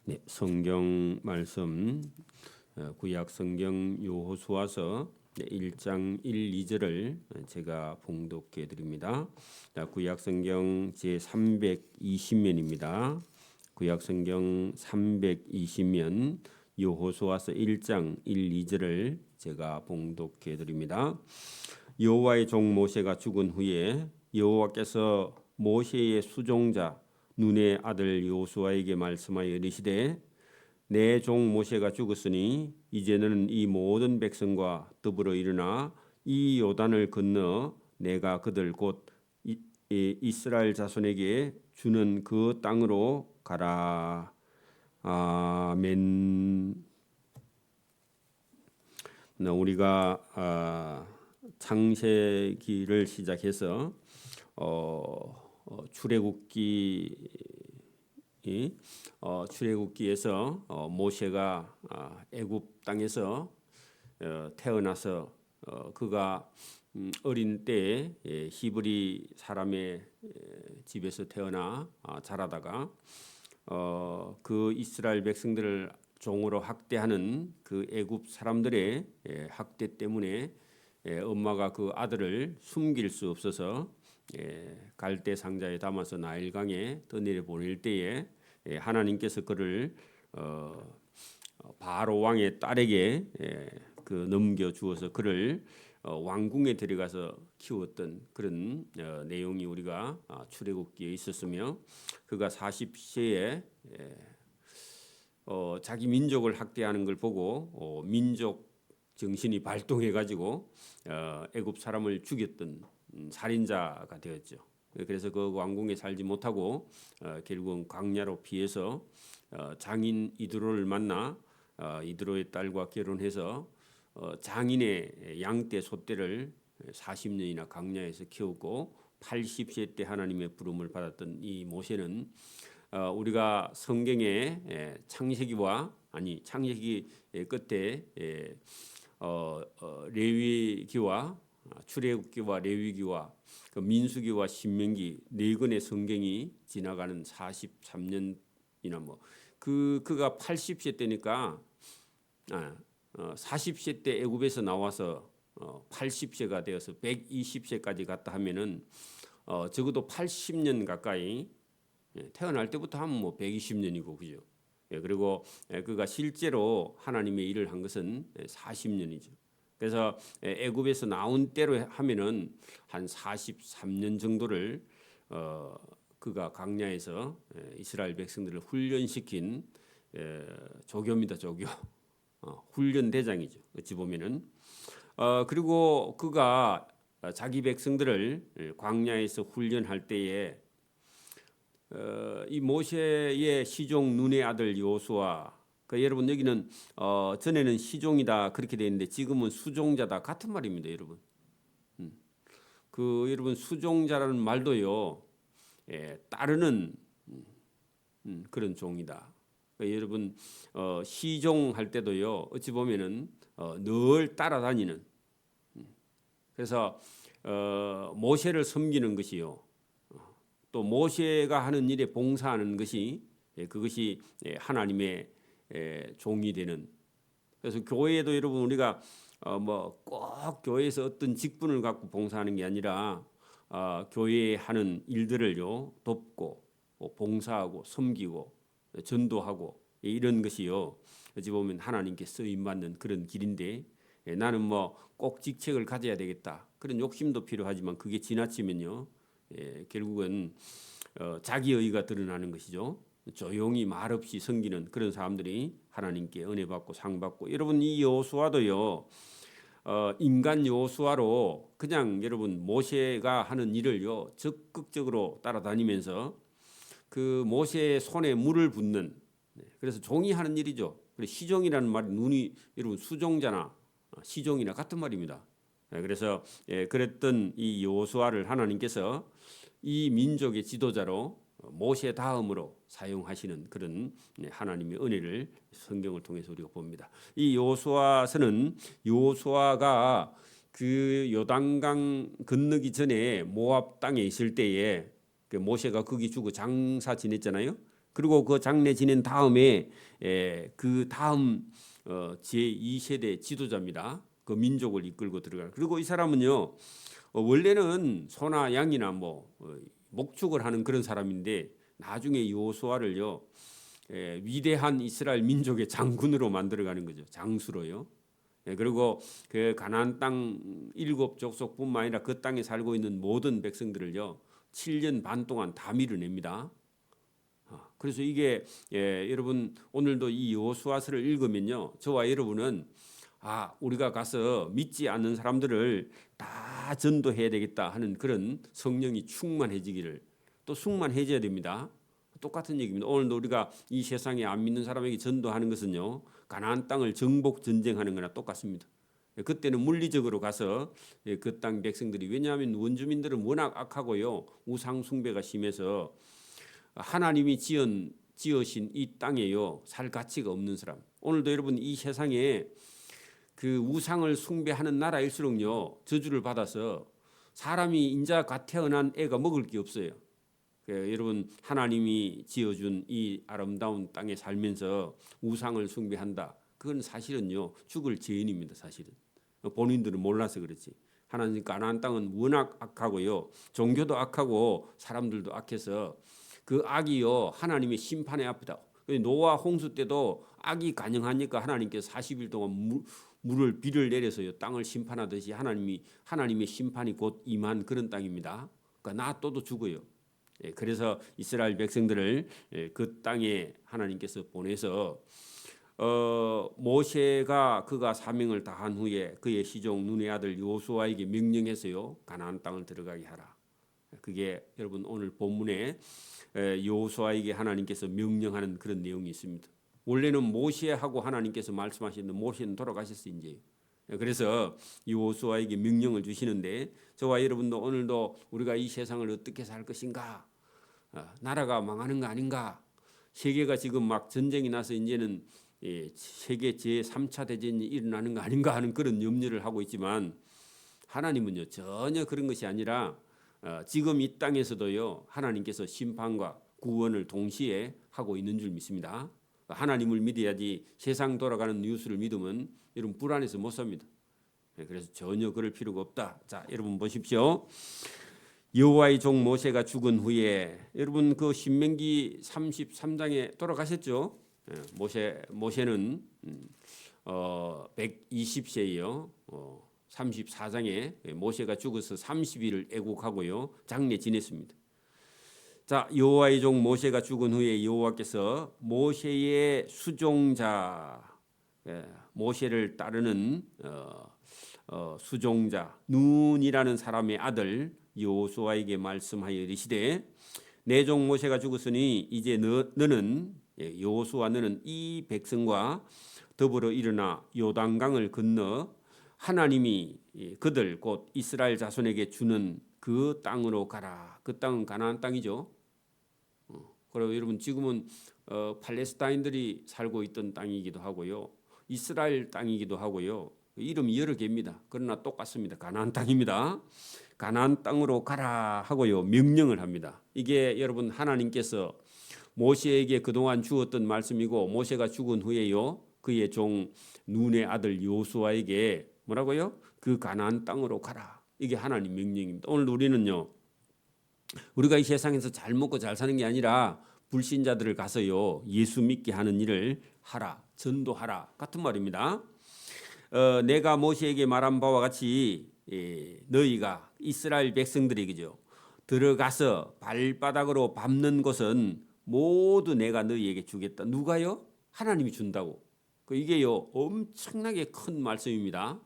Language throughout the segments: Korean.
네, 성경 말씀 구약 성경 여호수아서 1장 1, 2절을 제가 봉독해 드립니다. 구약 성경 제 320면입니다. 구약 성경 320면 여호수아서 1장 1, 2절을 제가 봉독해 드립니다. 여호와의 종 모세가 죽은 후에 여호와께서 모세의 수종자 눈의 아들 여호수아에게 말씀하여 이르시되 내 종 모세가 죽었으니 이제는 이 모든 백성과 더불어 일어나 이 요단을 건너 내가 그들 곧 이스라엘 자손에게 주는 그 땅으로 가라. 아멘. 우리가 창세기를 시작해서 출애굽기에서 모세가 애굽 땅에서 태어나서 그가 어린 때에 히브리 사람의 집에서 태어나 자라다가 그 이스라엘 백성들을 종으로 학대하는 그 애굽 사람들의 학대 때문에 엄마가 그 아들을 숨길 수 없어서 갈대 상자에 담아서 나일강에 떠내려 보낼 때에 하나님께서 그를 바로 왕의 딸에게 그 넘겨 주어서 그를 왕궁에 데려가서 키웠던 그런 내용이 우리가 출애굽기에 있었으며 그가 40세에 자기 민족을 학대하는 걸 보고 민족 정신이 발동해 가지고 애굽 사람을 죽였던 살인자가 되었죠. 그래서 그 왕궁에 살지 못하고 결국은 광야로 피해서 장인 이드로를 만나 이드로의 딸과 결혼해서 장인의 양떼 소떼를 40년이나 광야에서 키웠고 80세 때 하나님의 부름을 받았던 이 모세는 우리가 성경의 창세기 끝에 레위기와 출애굽기와 레위기와 그 민수기와 신명기 네 권의 성경이 지나가는 43년이나 그가 80세 때니까 40세 때 애굽에서 나와서 80세가 되어서 120세까지 갔다 하면은 적어도 80년 가까이 태어날 때부터 하면 120년이고 그죠. 그리고 그가 실제로 하나님의 일을 한 것은 40년이죠. 그래서 애굽에서 나온 때로 하면은 한 43년 정도를 그가 광야에서 이스라엘 백성들을 훈련시킨 조교입니다. 조교. 훈련 대장이죠. 어찌 보면은 그리고 그가 자기 백성들을 광야에서 훈련할 때에 이 모세의 시종 눈의 아들 여호수아 여러분 여기는 전에는 시종이다 그렇게 되어 있는데 지금은 수종자다 같은 말입니다, 여러분. 여러분 수종자라는 말도요 따르는 그런 종이다. 여러분 시종할 때도요 어찌 보면은 늘 따라다니는 그래서 모세를 섬기는 것이요 또 모세가 하는 일에 봉사하는 것이 그것이 하나님의 종이 되는. 그래서 교회에도 여러분 우리가 꼭 교회에서 어떤 직분을 갖고 봉사하는 게 아니라 교회에 하는 일들을요 돕고 봉사하고 섬기고 전도하고 이런 것이요 어찌 보면 하나님께 쓰임 받는 그런 길인데 나는 꼭 직책을 가져야 되겠다 그런 욕심도 필요하지만 그게 지나치면요 결국은 자기의가 드러나는 것이죠. 조용히 말없이 섬기는 그런 사람들이 하나님께 은혜 받고 상 받고 여러분 이 여호수아도요 인간 여호수아로 그냥 여러분 모세가 하는 일을요 적극적으로 따라다니면서 그 모세의 손에 물을 붓는 그래서 종이 하는 일이죠. 시종이라는 말이 눈이 여러분 수종자나 시종이나 같은 말입니다. 그래서 그랬던 이 여호수아를 하나님께서 이 민족의 지도자로 모세 다음으로 사용하시는 그런 하나님의 은혜를 성경을 통해서 우리가 봅니다. 이 여호수아서는 여호수아가 그 요단강 건너기 전에 모압 땅에 있을 때에 모세가 거기 주고 장사 지냈잖아요. 그리고 그 장례 지낸 다음에 그 다음 제2세대 지도자입니다. 그 민족을 이끌고 들어가는. 그리고 이 사람은요 원래는 소나 양이나 목축을 하는 그런 사람인데 나중에 여호수아를요 위대한 이스라엘 민족의 장군으로 만들어가는 거죠. 장수로요. 그리고 그 가나안 땅 7족속뿐만 아니라 그 땅에 살고 있는 모든 백성들을요 7년 반 동안 다 밀어냅니다. 그래서 이게 여러분 오늘도 이 여호수아서를 읽으면요 저와 여러분은 우리가 가서 믿지 않는 사람들을 다 전도해야 되겠다 하는 그런 성령이 충만해지기를 또 충만해져야 됩니다. 똑같은 얘기입니다. 오늘도 우리가 이 세상에 안 믿는 사람에게 전도하는 것은요 가나안 땅을 정복 전쟁하는 거나 똑같습니다. 그때는 물리적으로 가서 그 땅 백성들이 왜냐하면 원주민들은 워낙 악하고요 우상 숭배가 심해서 하나님이 지으신 이 땅에요 살 가치가 없는 사람. 오늘도 여러분 이 세상에 그 우상을 숭배하는 나라일수록요 저주를 받아서 사람이 인자 갓 태어난 애가 먹을 게 없어요. 여러분 하나님이 지어준 이 아름다운 땅에 살면서 우상을 숭배한다. 그건 사실은요 죽을 죄인입니다. 사실은 본인들은 몰라서 그렇지. 하나님 가나안 땅은 워낙 악하고요 종교도 악하고 사람들도 악해서 그 악이요 하나님의 심판의 앞이다. 노아 홍수 때도 악이 간영하니까 하나님께서 40일 동안 비를 내려서요 땅을 심판하듯이 하나님의 심판이 곧 임한 그런 땅입니다. 그러니까 놔둬도 죽어요. 그래서 이스라엘 백성들을 그 땅에 하나님께서 보내서 모세가 그가 사명을 다한 후에 그의 시종 눈의 아들 여호수아에게 명령해서요 가나안 땅을 들어가게 하라. 그게 여러분 오늘 본문에 여호수아에게 하나님께서 명령하는 그런 내용이 있습니다. 원래는 모세하고 하나님께서 말씀하셨는데 모세는 돌아가셨어요 이제. 그래서 여호수아에게 명령을 주시는데 저와 여러분도 오늘도 우리가 이 세상을 어떻게 살 것인가, 나라가 망하는 거 아닌가, 세계가 지금 막 전쟁이 나서 이제는 세계 제3차 대전이 일어나는 거 아닌가 하는 그런 염려를 하고 있지만 하나님은요 전혀 그런 것이 아니라 지금 이 땅에서도요 하나님께서 심판과 구원을 동시에 하고 있는 줄 믿습니다. 하나님을 믿어야지 세상 돌아가는 뉴스를 믿으면 여러분 불안해서 못 삽니다. 그래서 전혀 그럴 필요가 없다. 자, 여러분 보십시오. 여호와의 종 모세가 죽은 후에 여러분 그 신명기 33장에 돌아가셨죠. 모세는 120세예요. 34장에 모세가 죽어서 30일을 애국하고요 장례 지냈습니다. 자, 여호와의 종 모세가 죽은 후에 여호와께서 모세의 수종자, 모세를 따르는 수종자 눈이라는 사람의 아들 여호수아에게 말씀하여 이르시되 내 종 모세가 죽었으니 이제 너는 여호수아 너는 이 백성과 더불어 일어나 요단강을 건너 하나님이 그들 곧 이스라엘 자손에게 주는 그 땅으로 가라. 그 땅은 가나안 땅이죠. 그리고 여러분 지금은 팔레스타인들이 살고 있던 땅이기도 하고요. 이스라엘 땅이기도 하고요. 이름이 여러 개입니다. 그러나 똑같습니다. 가나안 땅입니다. 가나안 땅으로 가라 하고요. 명령을 합니다. 이게 여러분 하나님께서 모세에게 그동안 주었던 말씀이고 모세가 죽은 후에요. 그의 종 눈의 아들 여호수아에게 뭐라고요? 그 가나안 땅으로 가라. 이게 하나님 명령입니다. 오늘 우리는요. 우리가 이 세상에서 잘 먹고 잘 사는 게 아니라 불신자들을 가서요. 예수 믿게 하는 일을 하라. 전도하라. 같은 말입니다. 내가 모세에게 말한 바와 같이 너희가 이스라엘 백성들에게죠. 들어가서 발바닥으로 밟는 것은 모두 내가 너희에게 주겠다. 누가요? 하나님이 준다고. 이게요 엄청나게 큰 말씀입니다.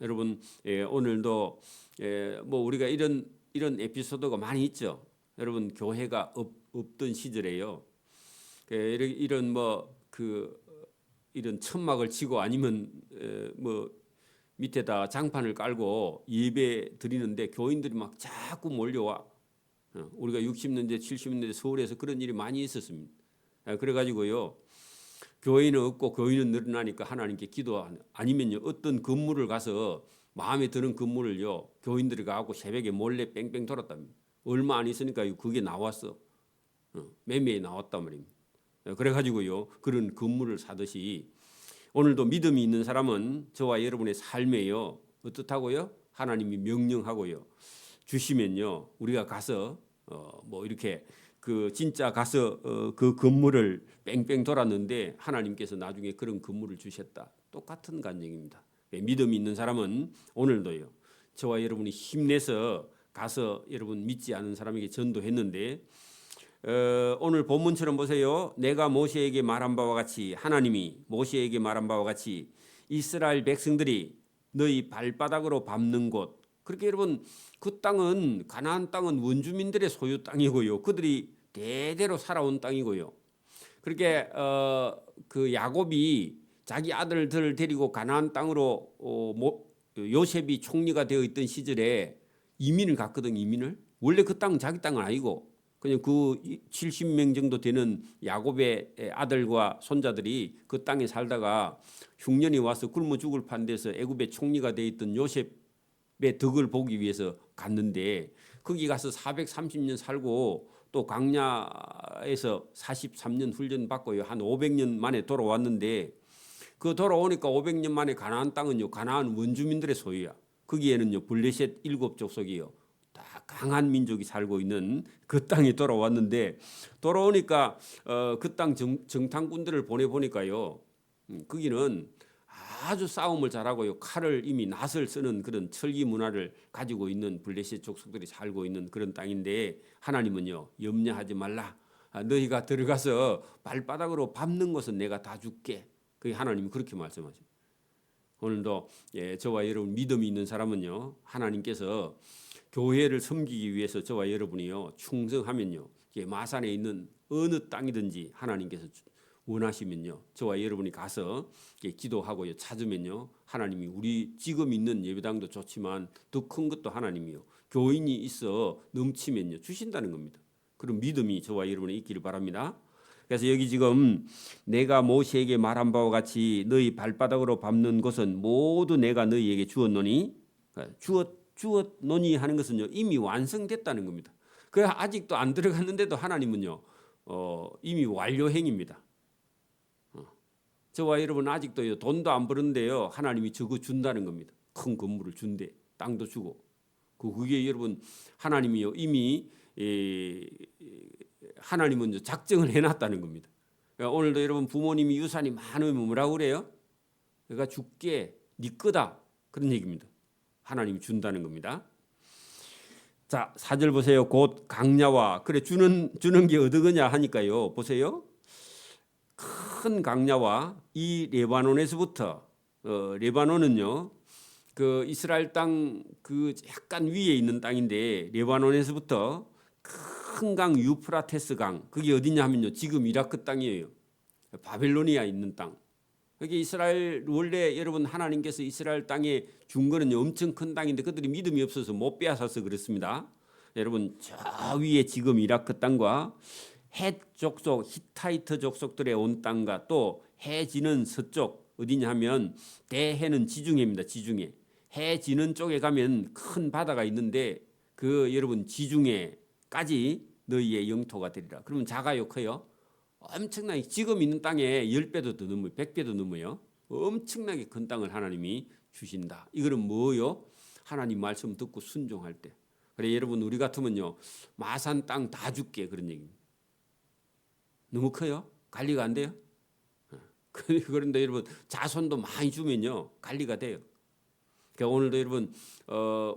여러분 오늘도 우리가 이런 에피소드가 많이 있죠. 여러분 교회가 없던 시절에요. 이런 이런 천막을 치고 아니면 밑에다 장판을 깔고 예배 드리는데 교인들이 막 자꾸 몰려와. 우리가 60년대 70년대 서울에서 그런 일이 많이 있었습니다. 그래가지고요 교인은 없고 교인은 늘어나니까 하나님께 기도하는 아니면요 어떤 건물을 가서 마음에 드는 건물을요 교인들이 가고 새벽에 몰래 뺑뺑 돌았답니다. 얼마 안 있으니까 그게 나왔어. 매매에 나왔단 말입니다. 그래가지고요 그런 건물을 사듯이 오늘도 믿음이 있는 사람은 저와 여러분의 삶에요 어떻다고요? 하나님이 명령하고요 주시면요 우리가 가서 뭐 이렇게 그 진짜 가서 그 건물을 뺑뺑 돌았는데 하나님께서 나중에 그런 건물을 주셨다. 똑같은 간증입니다. 믿음이 있는 사람은 오늘도요 저와 여러분이 힘내서 가서 여러분 믿지 않은 사람에게 전도했는데 오늘 본문처럼 보세요. 내가 모세에게 말한 바와 같이 하나님이 모세에게 말한 바와 같이 이스라엘 백성들이 너희 발바닥으로 밟는 곳 그렇게 여러분 그 땅은 가나안 땅은 원주민들의 소유 땅이고요. 그들이 대대로 살아온 땅이고요. 그렇게 그 야곱이 자기 아들들을 데리고 가나안 땅으로 요셉이 총리가 되어 있던 시절에 이민을 갔거든. 이민을 원래 그 땅은 자기 땅은 아니고 그냥 그 70명 정도 되는 야곱의 아들과 손자들이 그 땅에 살다가 흉년이 와서 굶어 죽을 판데서 애굽의 총리가 되어 있던 요셉의 덕을 보기 위해서 갔는데 거기 가서 430년 살고 또 광야에서 43년 훈련 받고요 한 500년 만에 돌아왔는데 그 돌아오니까 500년 만에 가나안 땅은요 가나안 원주민들의 소유야. 거기에는요 블레셋 7족속이요 다 강한 민족이 살고 있는 그 땅에 돌아왔는데 돌아오니까 그 땅 정탐꾼들을 보내보니까요 거기는 아주 싸움을 잘하고요 칼을 이미 낫을 쓰는 그런 철기 문화를 가지고 있는 블레셋 족속들이 살고 있는 그런 땅인데 하나님은요 염려하지 말라. 너희가 들어가서 발바닥으로 밟는 것은 내가 다 줄게. 그 하나님이 그렇게 말씀하죠. 오늘도 저와 여러분 믿음이 있는 사람은요 하나님께서 교회를 섬기기 위해서 저와 여러분이요 충성하면요 마산에 있는 어느 땅이든지 하나님께서 원하시면요 저와 여러분이 가서 기도하고요 찾으면요 하나님이 우리 지금 있는 예배당도 좋지만 더 큰 것도 하나님이요 교인이 있어 넘치면요 주신다는 겁니다. 그런 믿음이 저와 여러분이 있기를 바랍니다. 그래서 여기 지금 내가 모세에게 말한 바와 같이 너희 발바닥으로 밟는 것은 모두 내가 너희에게 주었노니 주었노니 하는 것은요 이미 완성됐다는 겁니다. 그 아직도 안 들어갔는데도 하나님은요 이미 완료행입니다. 저와 여러분 아직도요 돈도 안 버는데요 하나님이 저거 준다는 겁니다. 큰 건물을 준대 땅도 주고 그게 여러분 하나님이요 이미 하나님은 작정을 해놨다는 겁니다. 그러니까 오늘도 여러분 부모님이 유산이 많으면 뭐라고 그래요? 내가 줄게 네 거다 그런 얘기입니다. 하나님이 준다는 겁니다. 자 4절 보세요. 곧 강야와 그래 주는 게 어디거냐 하니까요. 보세요. 큰 강야와 이 레바논에서부터 레바논은요 그 이스라엘 땅 그 약간 위에 있는 땅인데 레바논에서부터 큰 강 유프라테스 강 그게 어디냐 하면요 지금 이라크 땅이에요. 바벨로니아 있는 땅. 여기 이스라엘 원래 여러분 하나님께서 이스라엘 땅에 준 거는 엄청 큰 땅인데 그들이 믿음이 없어서 못 빼앗아서 그렇습니다. 여러분 저 위에 지금 이라크 땅과 헷 족속 히타이트 족속들의 온 땅과 또 해 지는 서쪽 어디냐 하면 대해는 지중해입니다. 지중해. 해 지는 쪽에 가면 큰 바다가 있는데 그 여러분 지중해까지 너희의 영토가 되리라. 그러면 작아요 커요? 엄청나게 지금 있는 땅에 10배도 더 넘어요. 100배도 넘어요. 엄청나게 큰 땅을 하나님이 주신다. 이거는 뭐요? 하나님 말씀 듣고 순종할 때. 그래 여러분 우리 같으면요. 마산 땅 다 줄게 그런 얘기입니다. 너무 커요? 관리가 안 돼요? 그런데 여러분 자손도 많이 주면요. 관리가 돼요. 그러니까 오늘도 여러분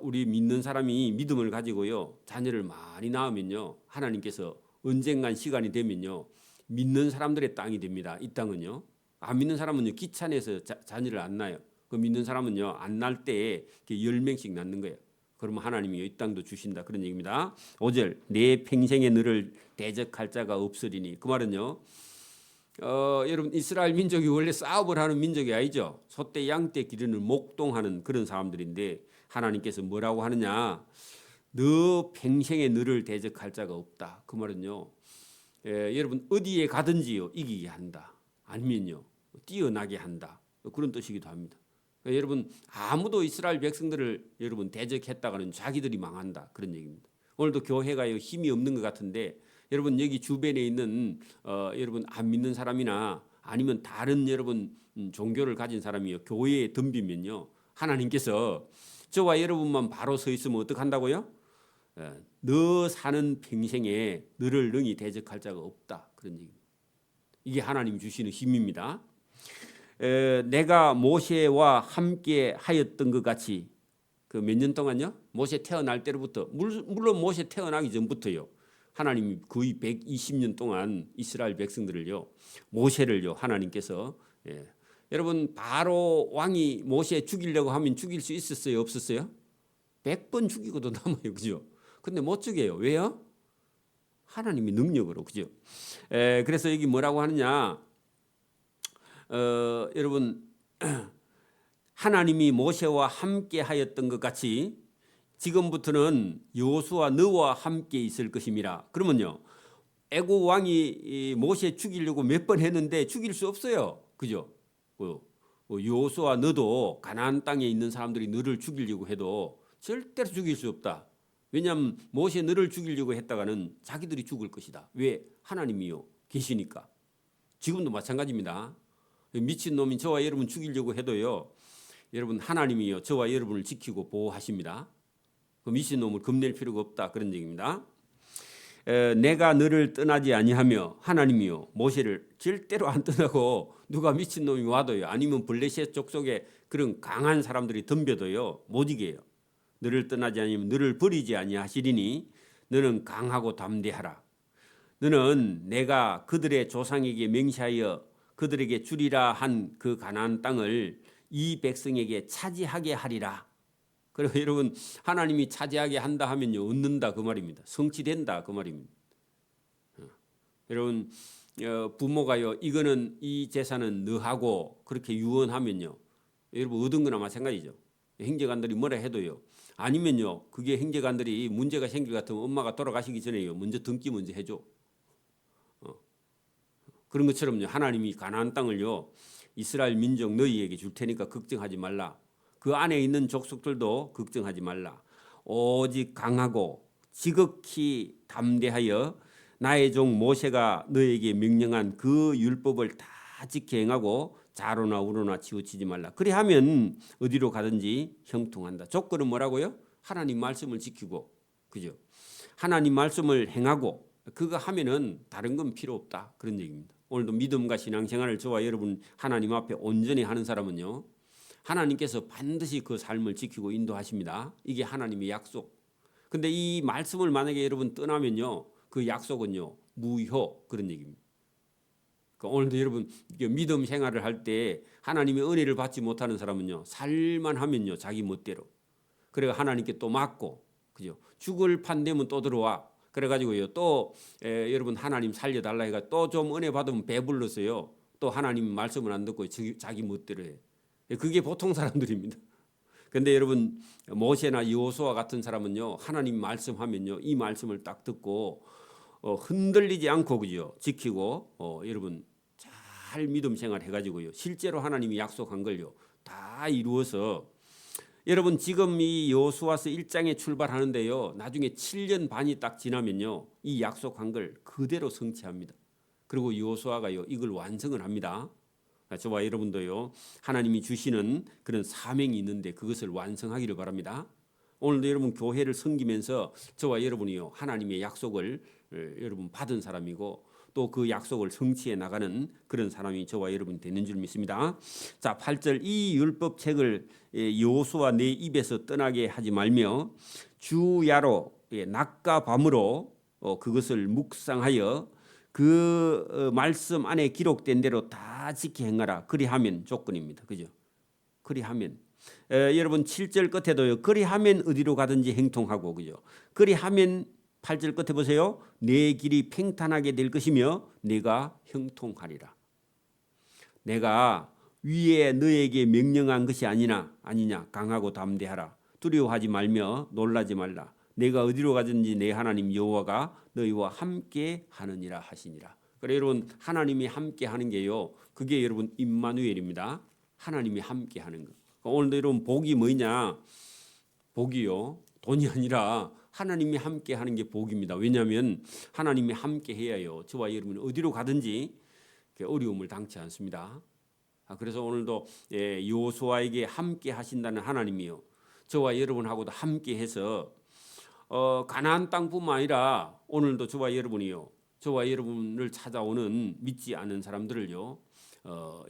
우리 믿는 사람이 믿음을 가지고요. 자녀를 많이 낳으면요. 하나님께서 언젠간 시간이 되면요. 믿는 사람들의 땅이 됩니다. 이 땅은요. 안 믿는 사람은요. 귀찮아서 자녀를 안 낳아요. 그 믿는 사람은요. 안 낳을 때에 10명씩 낳는 거예요. 그러면 하나님이 이 땅도 주신다. 그런 얘기입니다. 5절 내 평생에 너를 대적할 자가 없으리니 그 말은요. 여러분 이스라엘 민족이 원래 싸움을 하는 민족이 아니죠. 소떼 양떼 기르는 목동하는 그런 사람들인데 하나님께서 뭐라고 하느냐. 너 평생에 너를 대적할 자가 없다. 그 말은요. 여러분 어디에 가든지요 이기게 한다. 아니면요 뛰어나게 한다. 그런 뜻이기도 합니다. 그러니까 여러분 아무도 이스라엘 백성들을 여러분 대적했다가는 자기들이 망한다. 그런 얘기입니다. 오늘도 교회가요 힘이 없는 것 같은데 여러분 여기 주변에 있는 여러분 안 믿는 사람이나 아니면 다른 여러분 종교를 가진 사람이요 교회에 덤비면요 하나님께서 저와 여러분만 바로 서 있으면 어떡한다고요? 너 사는 평생에 너를 능히 대적할 자가 없다 그런 얘기입니다. 이게 하나님 주시는 힘입니다. 내가 모세와 함께 하였던 것 같이 그 몇 년 동안요 모세 태어날 때로부터 물론 모세 태어나기 전부터요 하나님이 거의 120년 동안 이스라엘 백성들을요 모세를요 하나님께서 여러분 바로 왕이 모세 죽이려고 하면 죽일 수 있었어요 없었어요? 100번 죽이고도 남아요 그죠? 근데 못 죽여요. 왜요? 하나님의 능력으로 그죠? 그래서 여기 뭐라고 하느냐? 여러분 하나님이 모세와 함께 하였던 것 같이 지금부터는 여호수아 너와 함께 있을 것임이라. 그러면요 애국 왕이 모세 죽이려고 몇 번 했는데 죽일 수 없어요. 그죠? 여호수아 너도 가나안 땅에 있는 사람들이 너를 죽이려고 해도 절대로 죽일 수 없다. 왜냐하면 모세 너를 죽이려고 했다가는 자기들이 죽을 것이다. 왜? 하나님이요 계시니까. 지금도 마찬가지입니다. 미친놈이 저와 여러분 죽이려고 해도요 여러분 하나님이요 저와 여러분을 지키고 보호하십니다. 그 미친놈을 겁낼 필요가 없다 그런 얘기입니다. 내가 너를 떠나지 아니하며 하나님이요 모세를 절대로 안 떠나고 누가 미친놈이 와도요 아니면 블레셋 족속에 그런 강한 사람들이 덤벼도요 못 이겨요. 너를 떠나지 아니하면 너를 버리지 아니하시리니 너는 강하고 담대하라. 너는 내가 그들의 조상에게 맹세하여 그들에게 주리라 한 그 가나안 땅을 이 백성에게 차지하게 하리라. 그리고 여러분 하나님이 차지하게 한다 하면요 얻는다 그 말입니다. 성취된다 그 말입니다. 여러분 부모가요 이거는 이 재산은 너하고 그렇게 유언하면요 여러분 얻은 거나 마찬가지죠. 형제간들이 뭐라 해도요 아니면요 그게 형제간들이 문제가 생길 것 같으면 엄마가 돌아가시기 전에요 먼저 등기 먼저 해줘. 그런 것처럼요 하나님이 가나안 땅을요 이스라엘 민족 너희에게 줄 테니까 걱정하지 말라. 그 안에 있는 족속들도 걱정하지 말라. 오직 강하고 지극히 담대하여 나의 종 모세가 너에게 명령한 그 율법을 다 지켜 행하고 좌로나 우로나 치우치지 말라. 그리하면 어디로 가든지 형통한다. 조건은 뭐라고요? 하나님 말씀을 지키고 그죠? 하나님 말씀을 행하고 그거 하면은 다른 건 필요 없다 그런 얘기입니다. 오늘도 믿음과 신앙생활을 저와 여러분 하나님 앞에 온전히 하는 사람은요 하나님께서 반드시 그 삶을 지키고 인도하십니다. 이게 하나님의 약속. 근데 이 말씀을 만약에 여러분 떠나면요 그 약속은요 무효 그런 얘기입니다. 그러니까 오늘도 여러분 믿음 생활을 할 때 하나님의 은혜를 받지 못하는 사람은요 살만 하면요 자기 멋대로 그래가 하나님께 또 맞고 그죠? 죽을 판되면 또 들어와. 그래가지고요 또 여러분 하나님 살려달라 해가 또 좀 은혜 받으면 배불러서요 또 하나님 말씀을 안 듣고 자기 멋대로 해. 그게 보통 사람들입니다. 근데 여러분 모세나 여호수아 같은 사람은요 하나님 말씀하면요 이 말씀을 딱 듣고 흔들리지 않고 그죠 지키고 여러분 잘 믿음 생활 해가지고요 실제로 하나님이 약속한 걸요 다 이루어서 여러분 지금 이 여호수아서 1장에 출발하는데요 나중에 7년 반이 딱 지나면요 이 약속한 걸 그대로 성취합니다. 그리고 여호수아가요 이걸 완성을 합니다. 저와 여러분도요 하나님이 주시는 그런 사명이 있는데 그것을 완성하기를 바랍니다. 오늘도 여러분 교회를 섬기면서 저와 여러분이요 하나님의 약속을 여러분 받은 사람이고 또 그 약속을 성취해 나가는 그런 사람이 저와 여러분이 되는 줄 믿습니다. 자, 8절 이 율법책을 여호수아 내 입에서 떠나게 하지 말며 주야로 낮과 밤으로 그것을 묵상하여 그 말씀 안에 기록된 대로 다 지켜 행하라. 그리하면 조건입니다. 그죠? 그리하면 여러분 7절 끝에도요. 그리하면 어디로 가든지 행통하고 그죠? 그리하면 8절 끝에 보세요. 내 길이 평탄하게 될 것이며 내가 형통하리라. 내가 위에 너에게 명령한 것이 아니냐 강하고 담대하라. 두려워하지 말며 놀라지 말라. 내가 어디로 가든지 내 하나님 여호와가 너희와 함께 하느니라 하시니라. 그래 여러분 하나님이 함께 하는 게요. 그게 여러분 임마누엘입니다. 하나님이 함께 하는 거. 오늘도 여러분 복이 뭐냐? 복이요. 돈이 아니라 하나님이 함께 하는 게 복입니다. 왜냐하면 하나님이 함께 해야요, 저와 여러분이 어디로 가든지 어려움을 당치 않습니다. 그래서 오늘도 여호수아에게 함께 하신다는 하나님이요, 저와 여러분하고도 함께 해서 가나안 땅뿐만 아니라 오늘도 저와 여러분이요, 저와 여러분을 찾아오는 믿지 않는 사람들을요,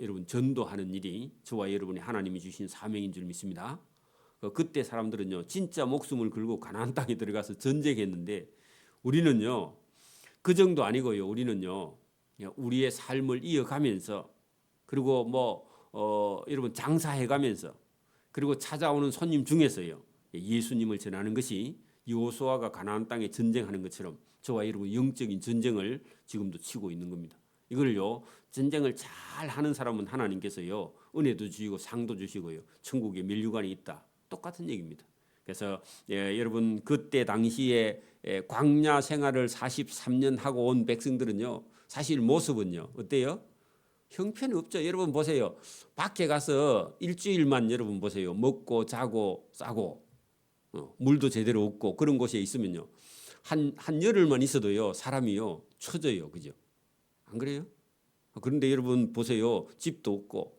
여러분 전도하는 일이 저와 여러분이 하나님이 주신 사명인 줄 믿습니다. 그때 사람들은요 진짜 목숨을 걸고 가나안 땅에 들어가서 전쟁했는데, 우리는요 그 정도 아니고요, 우리는요 우리의 삶을 이어가면서, 그리고 여러분 장사해가면서, 그리고 찾아오는 손님 중에서요 예수님을 전하는 것이 여호수아가 가나안 땅에 전쟁하는 것처럼 저와 여러분 영적인 전쟁을 지금도 치고 있는 겁니다. 이걸요 전쟁을 잘 하는 사람은 하나님께서요 은혜도 주시고 상도 주시고요 천국에 면류관이 있다, 똑같은 얘기입니다. 그래서 여러분 그때 당시에 광야 생활을 43년 하고 온 백성들은요 사실 모습은요 어때요? 형편이 없죠. 여러분 보세요. 밖에 가서 일주일만 여러분 보세요. 먹고 자고 싸고 물도 제대로 없고 그런 곳에 있으면요 한 열흘만 있어도요 사람이요 처져요. 그죠? 안 그래요? 그런데 여러분 보세요. 집도 없고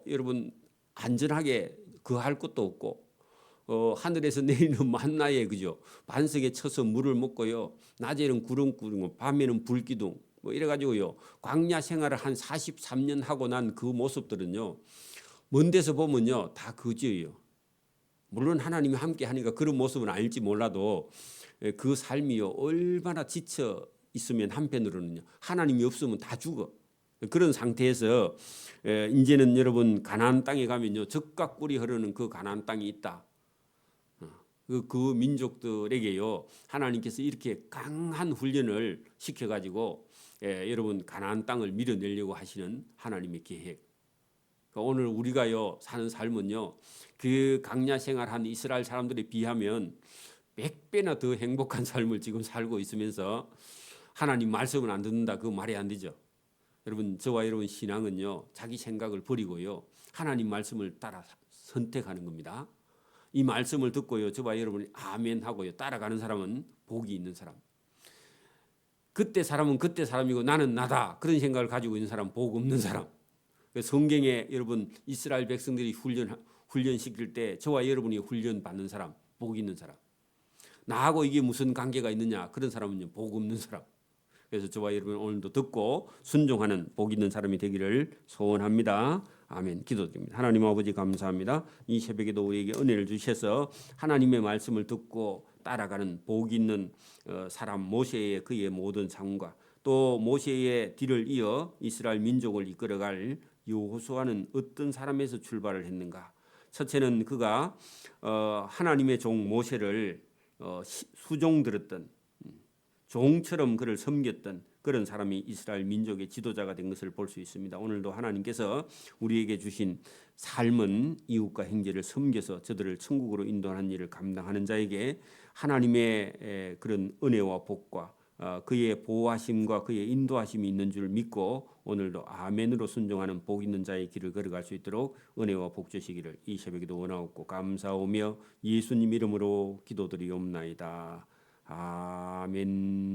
여러분 안전하게 거할 것도 없고 하늘에서 내리는 만나에 그죠? 반석에 쳐서 물을 먹고요. 낮에는 구름꾸고 밤에는 불기둥 이래가지고요 광야 생활을 한 43년 하고 난 그 모습들은요 먼 데서 보면요 다 거지예요. 물론 하나님이 함께 하니까 그런 모습은 아닐지 몰라도 그 삶이요 얼마나 지쳐 있으면 한편으로는요 하나님이 없으면 다 죽어. 그런 상태에서 이제는 여러분 가나안 땅에 가면요 적과 꿀이 흐르는 그 가나안 땅이 있다. 그 민족들에게요 하나님께서 이렇게 강한 훈련을 시켜가지고 여러분 가나안 땅을 밀어내려고 하시는 하나님의 계획. 오늘 우리가요 사는 삶은요 그 광야 생활한 이스라엘 사람들에 비하면 100배나 더 행복한 삶을 지금 살고 있으면서 하나님 말씀을 안 듣는다, 그 말이 안 되죠. 여러분 저와 여러분 신앙은요 자기 생각을 버리고요 하나님 말씀을 따라 선택하는 겁니다. 이 말씀을 듣고요 저와 여러분이 아멘 하고요 따라가는 사람은 복이 있는 사람. 그때 사람은 그때 사람이고 나는 나다 그런 생각을 가지고 있는 사람 복 없는 사람. 성경에 여러분 이스라엘 백성들이 훈련시킬 때 저와 여러분이 훈련 받는 사람 복 있는 사람. 나하고 이게 무슨 관계가 있느냐 그런 사람은요 복 없는 사람. 그래서 저와 여러분 오늘도 듣고 순종하는 복 있는 사람이 되기를 소원합니다. 아멘. 기도드립니다. 하나님 아버지 감사합니다. 이 새벽에도 우리에게 은혜를 주셔서 하나님의 말씀을 듣고 따라가는 복 있는 사람 모세의 그의 모든 삶과 또 모세의 뒤를 이어 이스라엘 민족을 이끌어갈 여호수아는 어떤 사람에서 출발을 했는가? 첫째는 그가 하나님의 종 모세를 수종 들었던 종처럼 그를 섬겼던 그런 사람이 이스라엘 민족의 지도자가 된 것을 볼 수 있습니다. 오늘도 하나님께서 우리에게 주신 삶은 이웃과 형제를 섬겨서 저들을 천국으로 인도하는 일을 감당하는 자에게 하나님의 그런 은혜와 복과 그의 보호하심과 그의 인도하심이 있는 줄 믿고 오늘도 아멘으로 순종하는 복 있는 자의 길을 걸어갈 수 있도록 은혜와 복 주시기를 이 새벽에도 원하옵고 감사오며 예수님 이름으로 기도드리옵나이다. 아멘.